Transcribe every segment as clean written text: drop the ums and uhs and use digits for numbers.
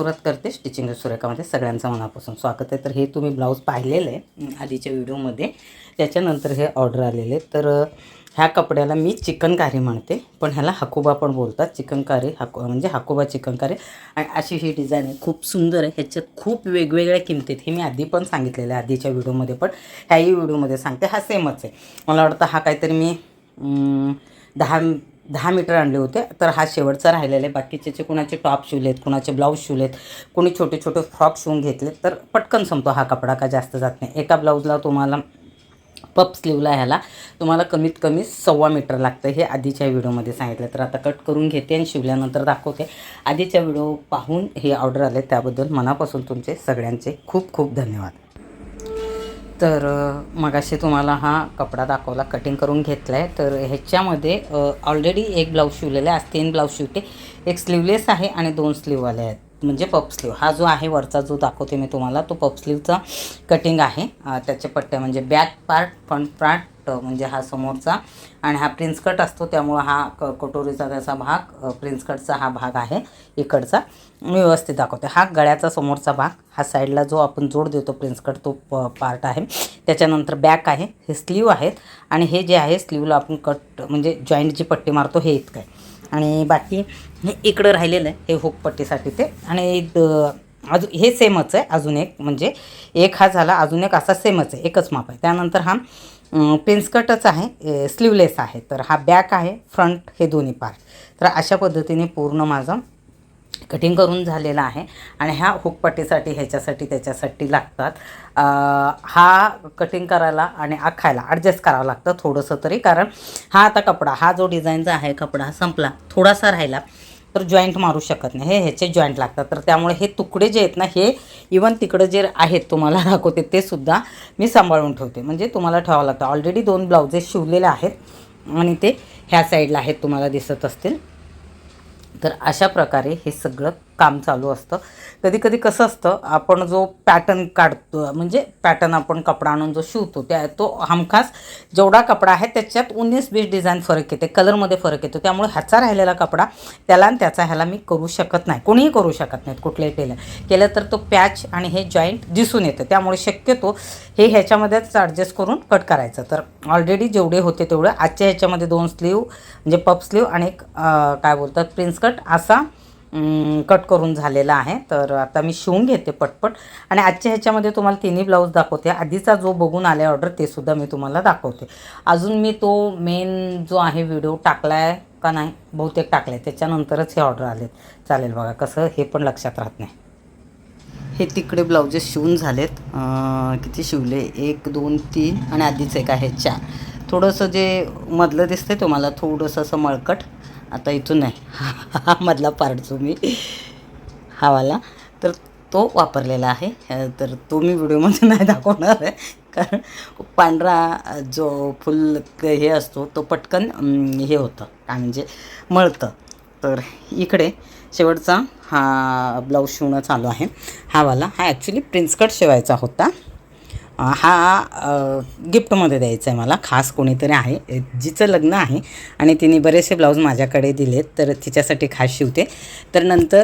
सुरुवात करते स्टिचिंग सुरेखामध्ये सगळ्यांचं मनापासून स्वागत आहे. तर हे तुम्ही ब्लाऊज पाहिलेलं आहे आधीच्या व्हिडिओमध्ये, त्याच्यानंतर हे ऑर्डर आलेले. तर ह्या कपड्याला मी चिकनकारी म्हणते, पण ह्याला हाकोबा पण बोलतात. चिकनकारी म्हणजे हाकोबा चिकनकारी. आणि अशी ही डिझाईन आहे, खूप सुंदर आहे. ह्याच्यात खूप वेगवेगळ्या किमतीत, हे मी आधी पण सांगितलेलं आहे आधीच्या व्हिडिओमध्ये, पण ह्याही व्हिडिओमध्ये सांगते. हा सेमच आहे. मला वाटतं हा काहीतरी मी 10 मीटर आणले होते. तर हा शेवटचा राहिलेला आहे. बाकीचे कुणाचे टॉप शिवलेत, कुणाचे ब्लाऊज शिवलेत, कोणी छोटे छोटे फ्रॉक शिवून घेतलेत. तर पटकन संपतो हा कपडा, का जास्त जात नाही. एका ब्लाऊजला तुम्हाला पप स्लीवला ह्याला तुम्हाला कमीत कमी 1.25 मीटर लागतं, हे आधीच्या व्हिडिओमध्ये सांगितलं. तर आता कट करून घेते आणि शिवल्यानंतर दाखवते. आधीच्या व्हिडिओ पाहून हे ऑर्डर आले, त्याबद्दल मनापासून तुमचे सगळ्यांचे खूप खूप धन्यवाद. तर मगाशी तुम्हाला हा कपडा दाखवला, कटिंग करून घेतला आहे. तर ह्याच्यामध्ये ऑलरेडी एक ब्लाऊज शिवलेला आहे. आज 3 ब्लाऊज शिवते. एक स्लीवलेस आहे आणि 2 स्लीववाले आहेत, म्हणजे पप स्लीव. हा जो आहे वरचा जो दाखवते मी तुम्हाला, तो पप स्लीवचा कटिंग आहे. त्याचे पट्ट्या म्हणजे बॅक पार्ट, फ्रंट पार्ट म्हणजे हा समोरचा, आणि हा प्रिन्स कट असतो, त्यामुळं हा कटोरीचा त्याचा भाग, प्रिन्स कटचा हा भाग आहे इकडचा. मी व्यवस्थित दाखवते. हा गळ्याचा समोरचा भाग, हा साईडला जो आपण जोड देतो प्रिन्स कट, तो पार्ट आहे. त्याच्यानंतर बॅक आहे, हे स्लीव आहेत, आणि हे जे आहे स्लीवला आपण कट म्हणजे जॉईंट जी पट्टी मारतो हे इतकं आहे. आणि बाकी हे इकडं राहिलेलं आहे, हे हुक पट्टीसाठी ते. आणि अजून हे सेमच आहे. अजून एक म्हणजे एक हा झाला, अजून एक असा सेमच आहे, एकच माप आहे. त्यानंतर हा प्रिन्स कटच आहे, स्लीवलेस आहे. तर हा बॅक आहे, फ्रंट, हे दोन्ही पार्ट. तर अशा पद्धतीने पूर्ण माझं कटिंग करून झालेला आहे. आणि ह्या हुकपट्टीसाठी ह्याच्यासाठी त्याच्यासाठी लागतात. हा कटिंग करायला आणि आखायला ॲडजस्ट करावं लागतं थोडंसं तरी, कारण हा आता कपडा, हा जो डिझाईनचा आहे कपडा संपला, थोडासा राहिला तर जॉईंट मारू शकत नाही, ह्याचे जॉईंट लागतात. तर त्यामुळे हे तुकडे जे आहेत ना, हे इवन तिकडं जे आहेत तुम्हाला दाखवते ते सुद्धा मी सांभाळून ठेवते, म्हणजे तुम्हाला ठेवावं लागतं. ऑलरेडी 2 ब्लाउजेस शिवलेले आहेत आणि ते ह्या साईडला आहेत, तुम्हाला दिसत असतील. तर अशा प्रकारे हे सगळं काम चालू असतं. कधी कधी कसं असतं, आपण जो पॅटर्न काढतो, म्हणजे पॅटर्न आपण कपडा आणून जो शिवतो, तो हमखास जेवढा कपडा आहे त्याच्यात 19-20 डिझाईन फरक येते, कलरमध्ये फरक येतो. त्यामुळे ह्याचा राहिलेला कपडा त्याला आणि त्याचा ह्याला मी करू शकत नाही, कोणीही करू शकत नाहीत. कुठल्याही टेलर केलं तर तो पॅच आणि हे जॉईंट दिसून येतं. त्यामुळे शक्यतो हे ह्याच्यामध्येच ॲडजस्ट करून कट करायचं. तर ऑलरेडी जेवढे होते तेवढे आजच्या ह्याच्यामध्ये 2 स्लीव म्हणजे पप स्लीव आणि एक काय बोलतात प्रिन्स कट असा कट करून झालेला आहे. तर आता मी शिवून घेते पटपट. आणि आजच्या ह्याच्यामध्ये तुम्हाला 3ही ब्लाऊज दाखवते. आधीचा जो बघून आले ऑर्डर ते सुद्धा मी तुम्हाला दाखवते. अजून मी तो मेन जो आहे व्हिडिओ टाकला आहे का नाही, बहुतेक टाकला आहे, त्याच्यानंतरच हे ऑर्डर आलेत. चालेल बघा कसं, हे पण लक्षात राहत नाही. हे तिकडे ब्लाउजेस शिवून झालेत. किती शिवले, 1 2 3 आणि आधीच एक आहे 4. थोडंसं जे मधलं दिसतंय तुम्हाला थोडंसं असं मळकट, आता इथून नाही, हा मधला पार्ट जो मी हा वाला, तर तो वापरलेला आहे. तर तो मी व्हिडिओमध्ये नाही दाखवणार आहे, कारण पांढरा जो फुल हे असतो तो पटकन हे होतं, काय म्हणजे मळतं. तर इकडे शेवटचा हा ब्लाऊज शिवणं चालू आहे. हा वाला हा ॲक्च्युली प्रिन्स कट शिवायचा होता. हा गिफ्टमध्ये द्यायचा आहे मला, खास कोणीतरी आहे जिचं लग्न आहे आणि तिने बरेचसे ब्लाऊज माझ्याकडे दिलेत, तर तिच्यासाठी खास शिवते. तर नंतर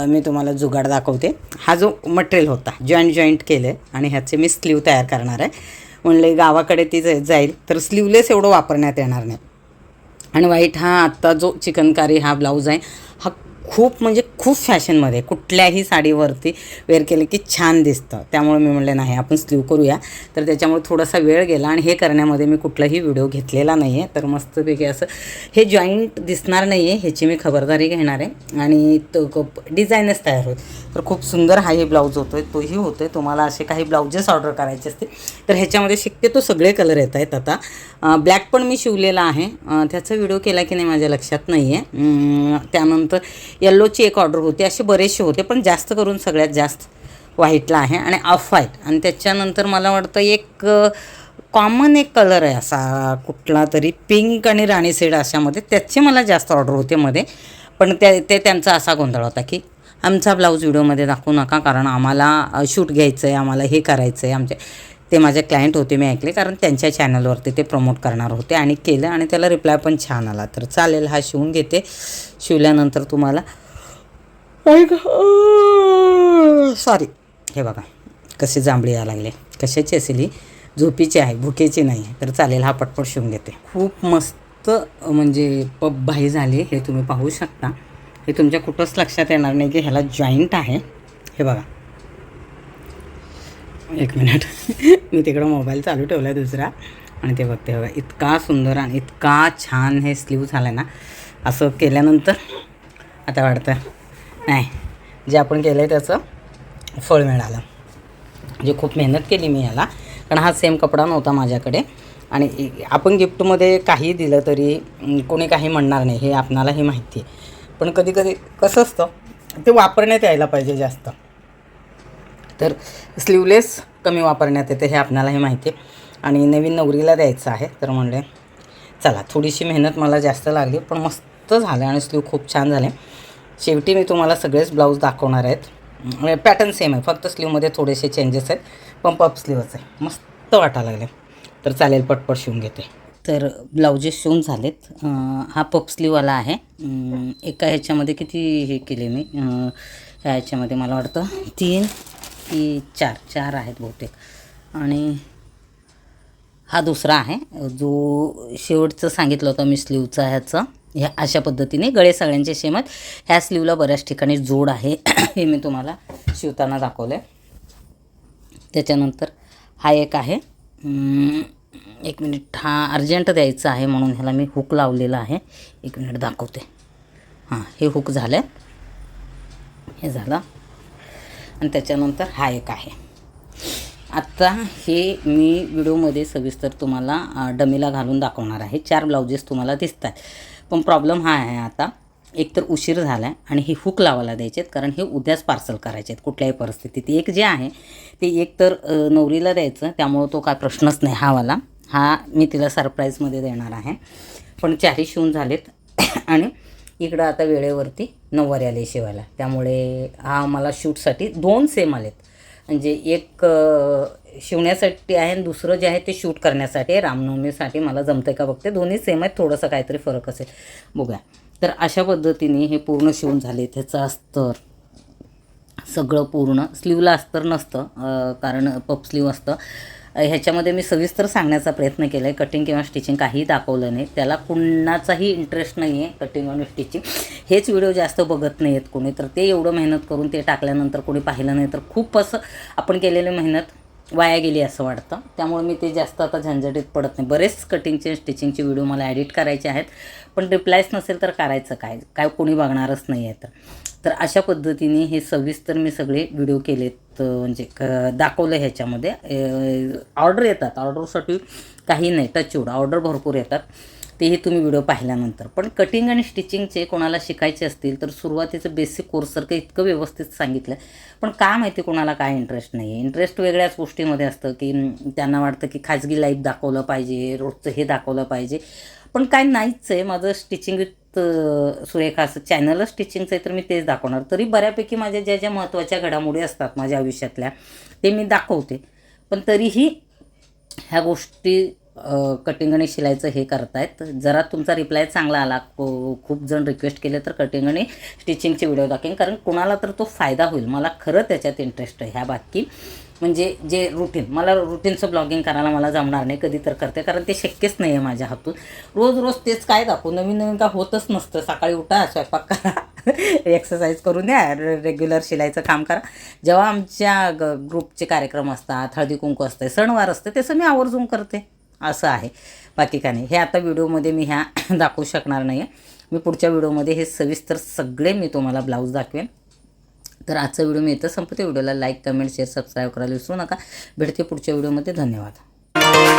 मी तुम्हाला जुगाड दाखवते. हा जो मटेरियल होता जॉईंट केलं आहे आणि ह्याचे मी स्लीव तयार करणार आहे. म्हणले गावाकडे ती जाईल तर स्लीवलेस एवढं वापरण्यात येणार नाही. आणि व्हाईट हा आत्ता जो चिकनकारी हा ब्लाऊज आहे, हा खूप म्हणजे खूप फॅशनमध्ये कुठल्याही साडीवरती वेअर केलं की छान दिसतं. त्यामुळे मी म्हणले नाही आपण स्लीव करूया. तर त्याच्यामुळे थोडासा वेळ गेला आणि हे करण्यामध्ये मी कुठलाही व्हिडिओ घेतलेला नाही आहे. तर मस्तपैकी असं हे जॉईंट दिसणार नाही आहे ह्याची मी खबरदारी घेणार आहे. आणि तो डिझाईनच तयार होईल. तर खूप सुंदर हा हे ब्लाऊज होतो आहे, तोही होतो आहे. तुम्हाला असे काही ब्लाऊजेस ऑर्डर करायचे असतील तर ह्याच्यामध्ये शक्यतो सगळे कलर येत आहेत. आता ब्लॅक पण मी शिवलेला आहे, त्याचा व्हिडिओ केला की नाही माझ्या लक्षात नाही आहे. त्यानंतर येल्लोची एक ऑर्डर होती, असे बरेचसे होते, पण जास्त करून सगळ्यात जास्त व्हाईटला आहे आणि ऑफ व्हाईट. आणि त्याच्यानंतर मला वाटतं एक कॉमन एक कलर आहे असा कुठला तरी, पिंक आणि राणी शेड अशामध्ये, त्याचे मला जास्त ऑर्डर होते मध्ये. पण ते त्यांचा असा गोंधळ होता की आमचा ब्लाऊज व्हिडिओमध्ये दाखवू नका, कारण आम्हाला शूट घ्यायचं आहे, आम्हाला हे करायचं आहे. आमचे ते माझे क्लायंट होते, मी ऐकले, कारण त्यांच्या चॅनलवरती ते प्रमोट करणार होते आणि केलं आणि त्याला रिप्लाय पण छान आला. तर चालेल, हा शिवून घेते. शिवल्यानंतर तुम्हाला सॉरी, हे बघा कसे जांभळे यायला लागले. कशाची असेल ही? झोपीची आहे, भुकेची नाही आहे. तर चालेल, हा पटपट शिवून घेते. खूप मस्त म्हणजे पप बाही झाली, हे तुम्ही पाहू शकता. हे तुमच्या कुठंच लक्षात येणार नाही की ह्याला जॉईंट आहे. हे बघा, एक मिनिट मी तिकडं मोबाईल चालू ठेवला आहे दुसरा आणि ते बघते. बघा इतका सुंदर आणि इतका छान हे स्लीव झालं आहे ना. असं केल्यानंतर आता वाटतं नाही, जे आपण केलं आहे त्याचं फळ मिळालं. म्हणजे खूप मेहनत केली मी याला, कारण हा सेम कपडा नव्हता माझ्याकडे. आणि आपण गिफ्टमध्ये काही दिलं तरी कोणी काही म्हणणार नाही, हे आपणालाही माहिती आहे. पण कधी कधी कसं असतं, ते वापरण्यात यायला पाहिजे जास्त. तर स्लीवलेस कमी वापरण्यात येते, हे आपणालाही माहिती आहे. आणि नवीन नवरीला द्यायचं आहे, तर म्हणले चला, थोडीशी मेहनत मला जास्त लागली, पण मस्त झालं आणि स्लीव खूप छान झाले. शेवटी मी तुम्हाला सगळेच ब्लाऊज दाखवणार आहेत. पॅटर्न सेम आहे, फक्त स्लीवमध्ये थोडेसे चेंजेस आहेत, पण पप स्लीवच आहे. मस्त वाटायला लागले. तर चालेल, पटपट शिवून घेते. तर ब्लाउजेस शिवून झालेत. हा पप स्लीववाला आहे. एका ह्याच्यामध्ये किती हे केले मी, ह्या ह्याच्यामध्ये मला वाटतं 3 की 4 आहेत बहुतेक. आणि हा दुसरा आहे, जो शेवटचं सांगितलं होतं मी स्लीवचा ह्याचं. ह्या अशा पद्धतीने गळे सगळ्यांचे सेम आहेत. ह्या स्लीवला बऱ्याच ठिकाणी जोड आहे हे मी तुम्हाला शिवताना दाखवलं आहे. त्याच्यानंतर हा एक आहे. एक मिनिट, हा अर्जंट द्यायचा आहे म्हणून ह्याला मी हुक लावलेला आहे. एक मिनिट दाखवते. हां, हे हुक झालं, हे झालं. आणि त्याच्यानंतर हा एक आहे. आत्ता हे मी व्हिडिओमध्ये सविस्तर तुम्हाला डमीला घालून दाखवणार आहे. 4 ब्लाउजेस तुम्हाला दिसत आहेत. पण प्रॉब्लेम हा आहे, आता एकतर उशीर झाला आहे आणि हे हुक लावायला द्यायचे आहेत, कारण हे उद्याच पार्सल करायचे आहेत कुठल्याही परिस्थितीत. एक जे आहे ते एक तर नवरीला द्यायचं, त्यामुळं तो काय प्रश्नच नाही. हा मी तिला सरप्राईजमध्ये देणार आहे. पण 4ही शिवून झालेत आणि इकडं आता वेळेवरती नऊवारी आले शिवायला, त्यामुळे हा मला शूटसाठी 2 सेम आलेत. म्हणजे एक शिवण्यासाठी आहे आणि दुसरं जे आहे ते शूट करण्यासाठी आहे. रामनवमीसाठी मला जमतं का बघते. दोन्ही सेम आहेत, थोडंसं काहीतरी फरक असेल, बघूया. तर अशा पद्धतीने हे पूर्ण शिवून झाले. त्याचं अस्तर सगळं पूर्ण, स्लीवला अस्तर नसतं कारण पप स्लीव असतं. ह्याच्यामध्ये मी सविस्तर सांगण्याचा प्रयत्न केला आहे. कटिंग किंवा स्टिचिंग काहीही दाखवलं नाही. त्याला कुणाचाही इंटरेस्ट नाही आहे कटिंग आणि स्टिचिंग. हेच व्हिडिओ जास्त बघत नाही आहेत कोणी, तर ते एवढं मेहनत करून ते टाकल्यानंतर कोणी पाहिलं नाही तर खूप असं आपण केलेली मेहनत वाया गेली असं वाटतं. त्यामुळे मी ते जास्त आता झंझटीत पडत नाही. बरेच कटिंगचे स्टिचिंगचे व्हिडिओ मला एडिट करायचे आहेत, पण रिप्लायच नसेल तर करायचं काय कोणी बघणारच नाही आहे. तर अशा पद्धतीने हे सविस्तर मी सगळे व्हिडिओ केलेत, म्हणजे दाखवलं. ह्याच्यामध्ये ऑर्डर येतात, ऑर्डरसाठी काही नाही, टचवूड ऑर्डर भरपूर येतात, तेही तुम्ही व्हिडिओ पाहिल्यानंतर. पण कटिंग आणि स्टिचिंगचे कोणाला शिकायचे असतील तर सुरुवातीचं बेसिक कोर्ससारखं इतकं व्यवस्थित सांगितलं. पण काय माहिती कोणाला काय इंटरेस्ट नाही आहे. इंटरेस्ट वेगळ्याच गोष्टीमध्ये असतं, की त्यांना वाटतं की खाजगी लाईफ दाखवलं पाहिजे, रोजचं हे दाखवलं पाहिजे. पण काय नाहीच आहे. माझं स्टिचिंग विथ सुरेखा असं चॅनलच स्टिचिंगचं आहे, तर मी तेच दाखवणार. तरी बऱ्यापैकी माझ्या ज्या ज्या महत्त्वाच्या घडामोडी असतात माझ्या आयुष्यातल्या ते मी दाखवते. पण तरीही ह्या गोष्टी कटिंग आणि शिलाईचं हे करतायत. जरा तुमचा रिप्लाय चांगला आला, खूप जण रिक्वेस्ट केले तर कटिंग आणि स्टिचिंगचे व्हिडिओ दाखवेन, कारण कुणाला तर तो फायदा होईल. मला खरं त्याच्यात इंटरेस्ट आहे. ह्या बाकी म्हणजे जे मला रुटीनचं ब्लॉगिंग करायला मला जमणार नाही, कधी तर करते, कारण ते शक्यच नाही आहे माझ्या हातून. रोज तेच काय दाखवू, नवीन काय होतच नसतं. सकाळी उठा, स्वयंपाक करा, एक्सरसाइज करून द्या, रेग्युलर शिलाईचं काम करा. जेव्हा आमच्या ग्रुपचे कार्यक्रम असतात, हळदी कुंकू असते, सणवार असते, तसं मी आवर्जून करते. असं आहे, बाकी काय नाही. हे आता व्हिडिओमध्ये मी ह्या दाखवू शकणार नाही आहे. मी पुढच्या व्हिडिओमध्ये हे सविस्तर सगळे मी तुम्हाला ब्लाऊज दाखवेन. तर आजचा व्हिडिओ मी इथं संपते. व्हिडिओला लाईक, कमेंट, शेअर, सबस्क्राईब करायला विसरू नका. भेटते पुढच्या व्हिडिओमध्ये. धन्यवाद.